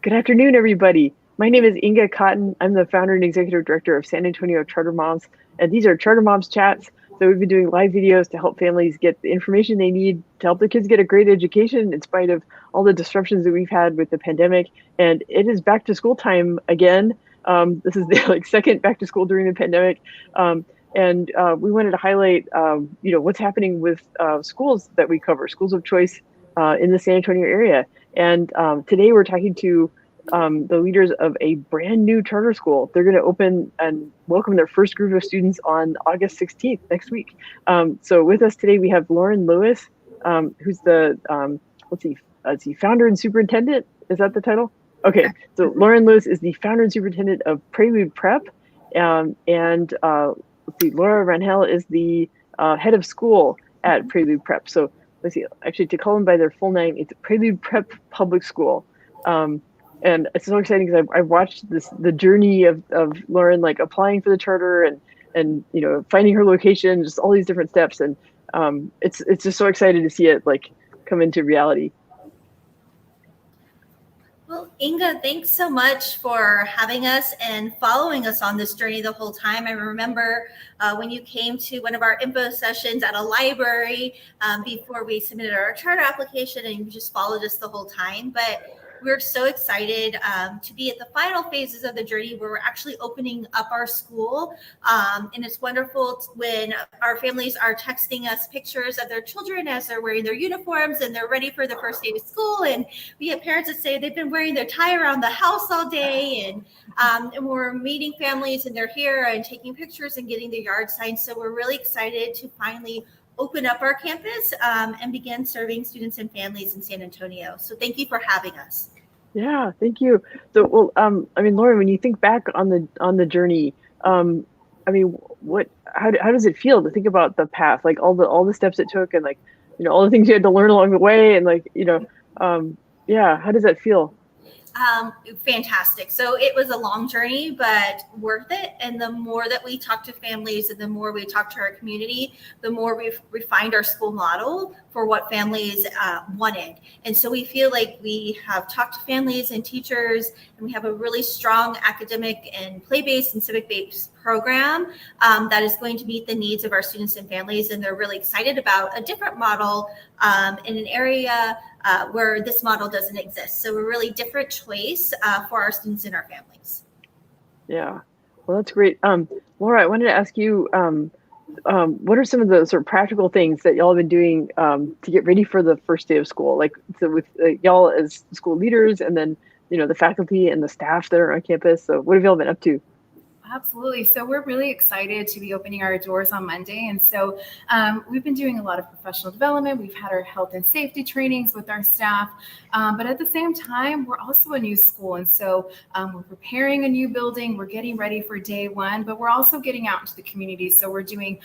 Good afternoon, everybody. My name is Inga Cotton. I'm the founder and executive director of San Antonio Charter Moms, and these are Charter Moms Chats. So we've been doing live videos to help families get the information they need to help their kids get a great education in spite of all the disruptions that we've had with the pandemic. And it is back to school time again. This is the second back to school during the pandemic. And we wanted to highlight, what's happening with schools that we cover, schools of choice in the San Antonio area. And today we're talking to the leaders of a brand new charter school. They're going to open and welcome their first group of students on August 16th, next week. So with us today, we have Lauren Lewis, who's the, founder and superintendent? Is that the title? Okay, so Lauren Lewis is the founder and superintendent of Prelude Prep. Laura Rangel is the head of school at Prelude Prep. So let's see, actually to call them by their full name, it's Prelude Prep Public School. And it's so exciting because I've watched the journey of Lauren, like applying for the charter and finding her location, just all these different steps. And it's just so excited to see it like come into reality. Well, Inga, thanks so much for having us and following us on this journey the whole time. I remember when you came to one of our info sessions at a library before we submitted our charter application, and you just followed us the whole time. But we're so excited to be at the final phases of the journey where we're actually opening up our school. And it's wonderful when our families are texting us pictures of their children as they're wearing their uniforms and they're ready for the first day of school. And we have parents that say they've been wearing their tie around the house all day. And we're meeting families and they're here and taking pictures and getting their yard signs. So we're really excited to finally open up our campus and begin serving students and families in San Antonio. So thank you for having us. Yeah, thank you. So, Lauren, when you think back on the journey, how does it feel to think about the path, like all the steps it took, and all the things you had to learn along the way, and how does that feel? Fantastic. So it was a long journey, but worth it. And the more that we talk to families and the more we talk to our community, the more we've refined our school model for what families wanted. And so we feel like we have talked to families and teachers, and we have a really strong academic and play-based and civic-based program that is going to meet the needs of our students and families. And they're really excited about a different model in an area where this model doesn't exist. So a really different choice for our students and our families. Yeah, well, that's great. Laura, I wanted to ask you, what are some of the sort of practical things that y'all have been doing to get ready for the first day of school? Like, so with y'all as school leaders, and then, the faculty and the staff that are on campus. So what have y'all been up to? Absolutely. So we're really excited to be opening our doors on Monday. And so we've been doing a lot of professional development. We've had our health and safety trainings with our staff. But at the same time, we're also a new school. And so we're preparing a new building. We're getting ready for day one, but we're also getting out into the community. So we're doing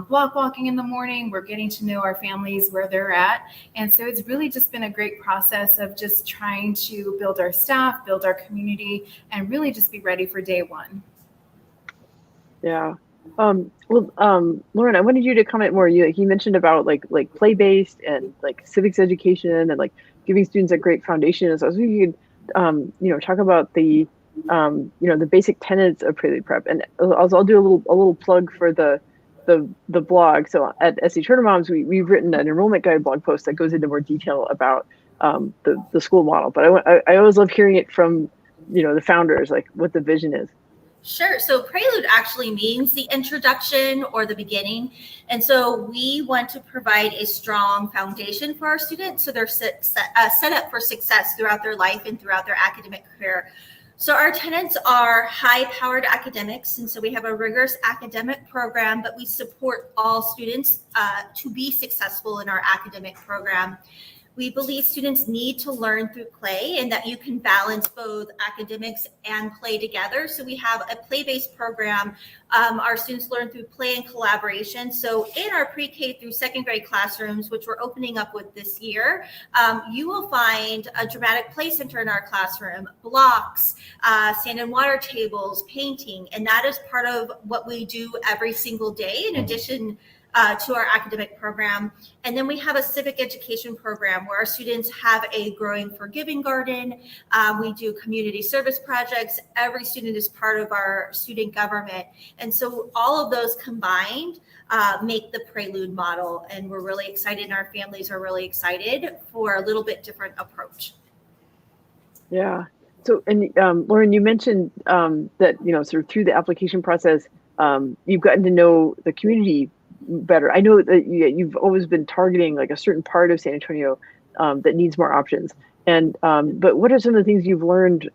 block walking in the morning. We're getting to know our families where they're at. And so it's really just been a great process of just trying to build our staff, build our community, and really just be ready for day one. Yeah. Lauren, I wanted you to comment more. You mentioned about like play-based and like civics education and like giving students a great foundation. So I was thinking you could, talk about the basic tenets of Prelude Prep. And I'll do a little plug for the blog. So at SC Charter Moms, we've written an enrollment guide blog post that goes into more detail about the school model. But I always love hearing it from the founders, like what the vision is. Sure. So Prelude actually means the introduction or the beginning. And so we want to provide a strong foundation for our students so they're set up for success throughout their life and throughout their academic career. So our tenets are high-powered academics. And so we have a rigorous academic program, but we support all students to be successful in our academic program. We believe students need to learn through play and that you can balance both academics and play together. So we have a play-based program. Our students learn through play and collaboration. So in our pre-K through second grade classrooms, which we're opening up with this year, you will find a dramatic play center in our classroom, blocks, sand and water tables, painting, and that is part of what we do every single day in addition to our academic program. And then we have a civic education program where our students have a growing forgiving garden. We do community service projects. Every student is part of our student government. And so all of those combined make the Prelude model. And we're really excited, and our families are really excited for a little bit different approach. Yeah. So, and Lauren, you mentioned that, sort of through the application process, you've gotten to know the community better. I know that you've always been targeting like a certain part of San Antonio that needs more options. And but what are some of the things you've learned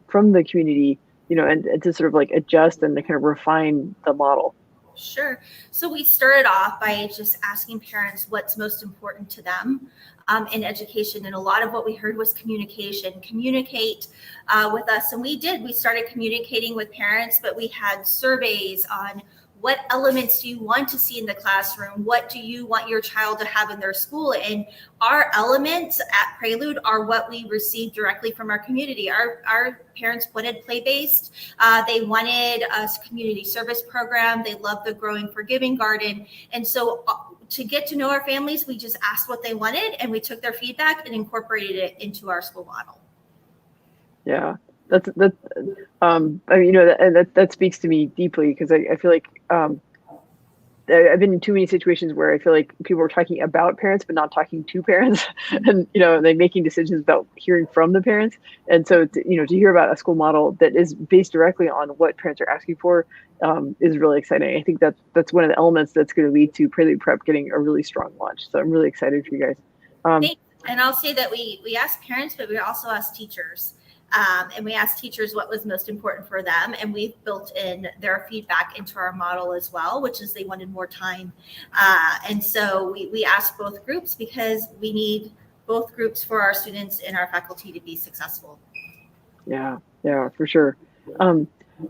from the community, and to sort of like adjust and to kind of refine the model? Sure. So we started off by just asking parents what's most important to them in education. And a lot of what we heard was communication. Communicate with us. And we did. We started communicating with parents, but we had surveys on what elements do you want to see in the classroom? What do you want your child to have in their school? And our elements at Prelude are what we received directly from our community. Our parents wanted play-based. They wanted a community service program. They loved the growing forgiving garden. And so to get to know our families, we just asked what they wanted, and we took their feedback and incorporated it into our school model. Yeah. That's I mean, that speaks to me deeply, because I feel like I've been in too many situations where I feel like people are talking about parents but not talking to parents, and they're making decisions without hearing from the parents. And so to hear about a school model that is based directly on what parents are asking for is really exciting. I think that's one of the elements that's going to lead to Prelude Prep getting a really strong launch. So I'm really excited for you guys. Thanks. And I'll say that we asked parents, but we also asked teachers. And we asked teachers what was most important for them, and we've built in their feedback into our model as well, which is they wanted more time. And so we asked both groups because we need both groups for our students and our faculty to be successful. Yeah, for sure.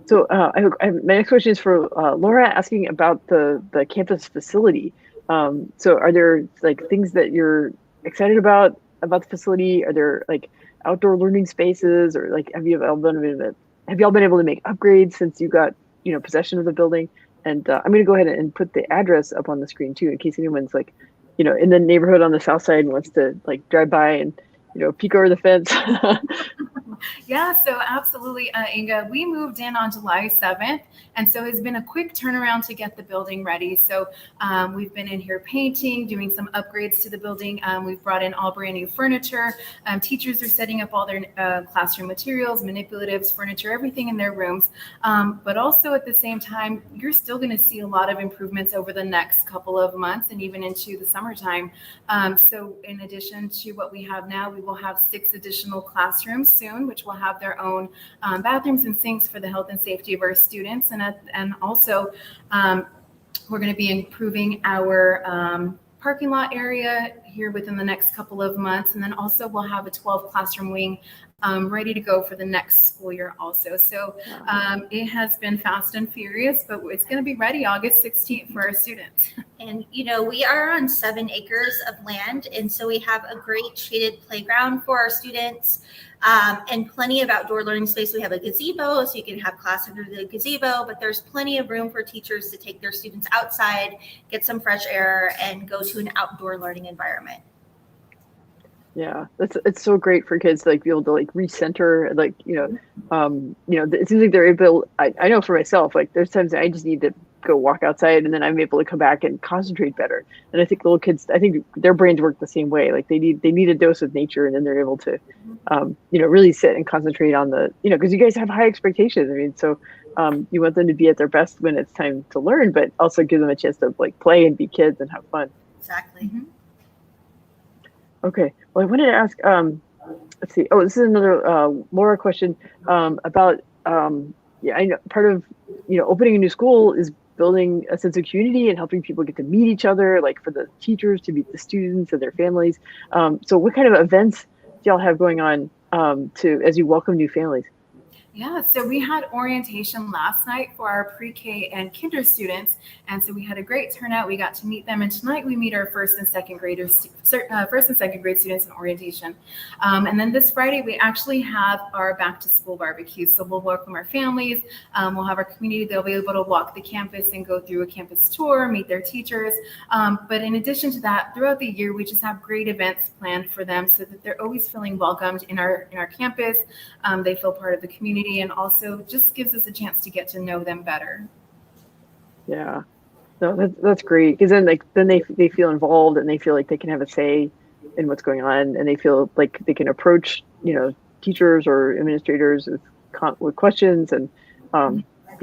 So my next question is for Laura, asking about the campus facility. So are there like things that you're excited about the facility? Are there like outdoor learning spaces, or like have you all been able to make upgrades since you got possession of the building? And I'm going to go ahead and put the address up on the screen too, in case anyone's like in the neighborhood on the south side and wants to like drive by and peek over the fence. Yeah, so absolutely, Inga. We moved in on July 7th, and so it's been a quick turnaround to get the building ready. So we've been in here painting, doing some upgrades to the building. We've brought in all brand new furniture. Teachers are setting up all their classroom materials, manipulatives, furniture, everything in their rooms. But also at the same time, you're still going to see a lot of improvements over the next couple of months and even into the summertime. So in addition to what we have now, we will have 6 additional classrooms soon, which will have their own bathrooms and sinks for the health and safety of our students. And also we're going to be improving our parking lot area here within the next couple of months. And then also we'll have a 12 classroom wing ready to go for the next school year also. So it has been fast and furious, but it's going to be ready August 16th for our students. And, we are on 7 acres of land. And so we have a great shaded playground for our students and plenty of outdoor learning space. We have a gazebo, so you can have class under the gazebo, but there's plenty of room for teachers to take their students outside, get some fresh air, and go to an outdoor learning environment. Yeah, it's so great for kids to like be able to like recenter, like it seems like they're able. I know for myself, like there's times I just need to go walk outside, and then I'm able to come back and concentrate better. And I think little kids, I think their brains work the same way. Like they need a dose of nature, and then they're able to really sit and concentrate on the because you guys have high expectations. I mean, so you want them to be at their best when it's time to learn, but also give them a chance to like play and be kids and have fun. Exactly. Mm-hmm. Okay. Well, I wanted to ask, let's see. Oh, this is another Laura question about, I know part of, opening a new school is building a sense of community and helping people get to meet each other, like for the teachers to meet the students and their families. So what kind of events do y'all have going on as you welcome new families? Yeah, so we had orientation last night for our pre-K and kinder students, and so we had a great turnout. We got to meet them, and tonight we meet our first and second grade students in orientation. And then this Friday we actually have our back to school barbecue. So we'll welcome our families. We'll have our community. They'll be able to walk the campus and go through a campus tour, meet their teachers. But in addition to that, throughout the year we just have great events planned for them so that they're always feeling welcomed in our campus. They feel part of the community, and also just gives us a chance to get to know them better. Yeah, no, that's great, because then they feel involved, and they feel like they can have a say in what's going on, and they feel like they can approach teachers or administrators with questions, and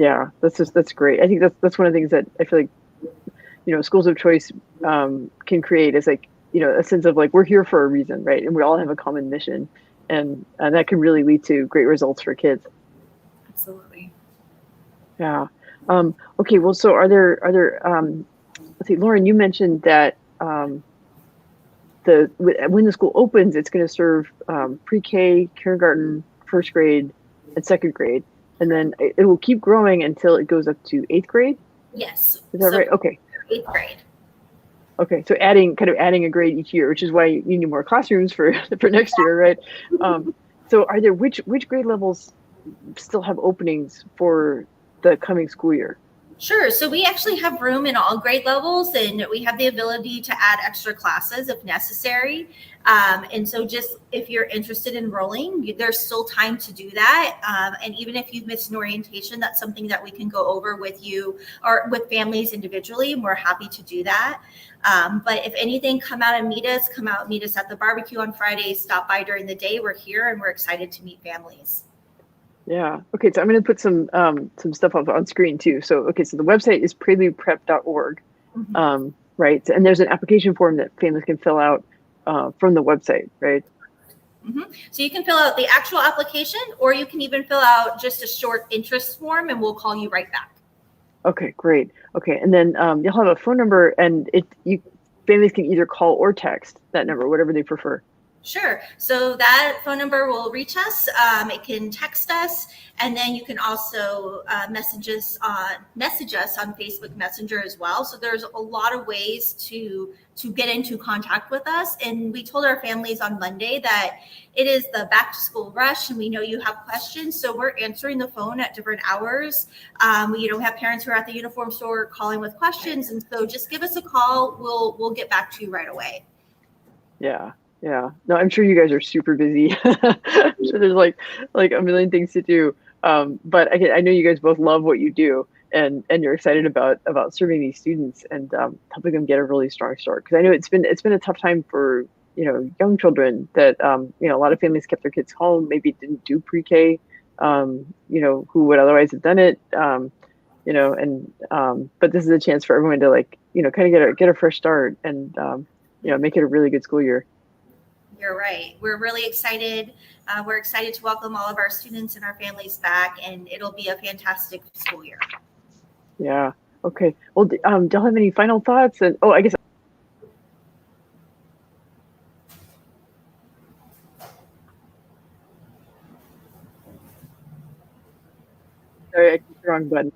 yeah, that's great. I think that's one of the things that I feel like schools of choice can create, is like a sense of like, we're here for a reason, right? And we all have a common mission. And that can really lead to great results for kids. Absolutely. Yeah. Okay. Well, so are there let's see, Lauren, you mentioned that when the school opens, it's going to serve pre-K, kindergarten, first grade, and second grade, and then it will keep growing until it goes up to 8th grade. Yes. Is that right? Okay. 8th grade. Okay, so adding a grade each year, which is why you need more classrooms for next year, right? So are there which grade levels still have openings for the coming school year? Sure. So we actually have room in all grade levels, and we have the ability to add extra classes if necessary. And so just if you're interested in enrolling, there's still time to do that. And even if you've missed an orientation, that's something that we can go over with you or with families individually. And we're happy to do that. But if anything, come out and meet us. Come out and meet us at the barbecue on Friday. Stop by during the day. We're here, and we're excited to meet families. Yeah. Okay. So I'm going to put some stuff up on screen too. So so the website is preludeprep.org, right? And there's an application form that families can fill out from the website, right? So you can fill out the actual application, or you can even fill out just a short interest form, and we'll call you right back. Okay. Great. Okay. And then you'll have a phone number, and families can either call or text that number, whatever they prefer. Sure. So that phone number will reach us. It can text us, and then you can also message us on Facebook Messenger as well. So there's a lot of ways to get into contact with us. And we told our families on Monday that it is the back to school rush, and we know you have questions. So we're answering the phone at different hours. We have parents who are at the uniform store calling with questions, and so just give us a call. We'll get back to you right away. Yeah. Yeah, no, I'm sure you guys are super busy. I'm sure there's like a million things to do. But I know you guys both love what you do, and you're excited about serving these students and helping them get a really strong start. Because I know it's been a tough time for young children that a lot of families kept their kids home, maybe didn't do pre-K, who would otherwise have done it, but this is a chance for everyone to kind of get a fresh start and make it a really good school year. You're right. We're really excited. We're excited to welcome all of our students and our families back, and it'll be a fantastic school year. Yeah. Okay. Well, do y'all have any final thoughts? And I guess. Sorry, I clicked the wrong button.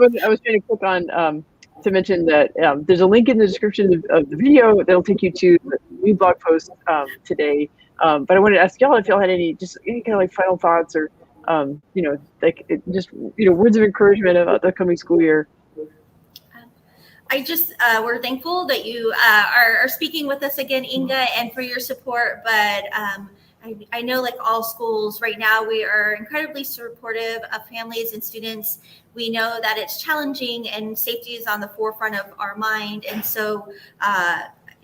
I was trying to click on. To mention that there's a link in the description of the video that'll take you to the new blog post today. But I wanted to ask y'all if y'all had any kind of final thoughts or words of encouragement about the coming school year. We're thankful that you are speaking with us again, Inga, and for your support. But I know, like all schools right now, we are incredibly supportive of families and students. We know that it's challenging, and safety is on the forefront of our mind. And so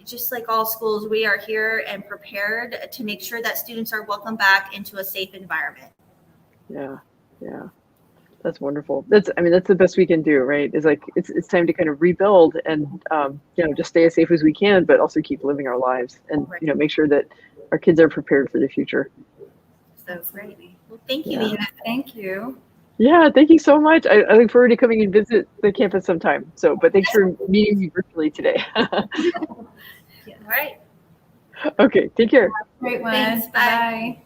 just like all schools, we are here and prepared to make sure that students are welcomed back into a safe environment. Yeah. That's wonderful. That's the best we can do, right? It's time to kind of rebuild and just stay as safe as we can, but also keep living our lives and make sure that our kids are prepared for the future. So great. Well, thank you, Ina. Thank you. Yeah, thank you so much. I look forward to coming and visit the campus sometime. But thanks for meeting me virtually today. All right. Okay, take care. Great one. Thanks. Bye. Bye.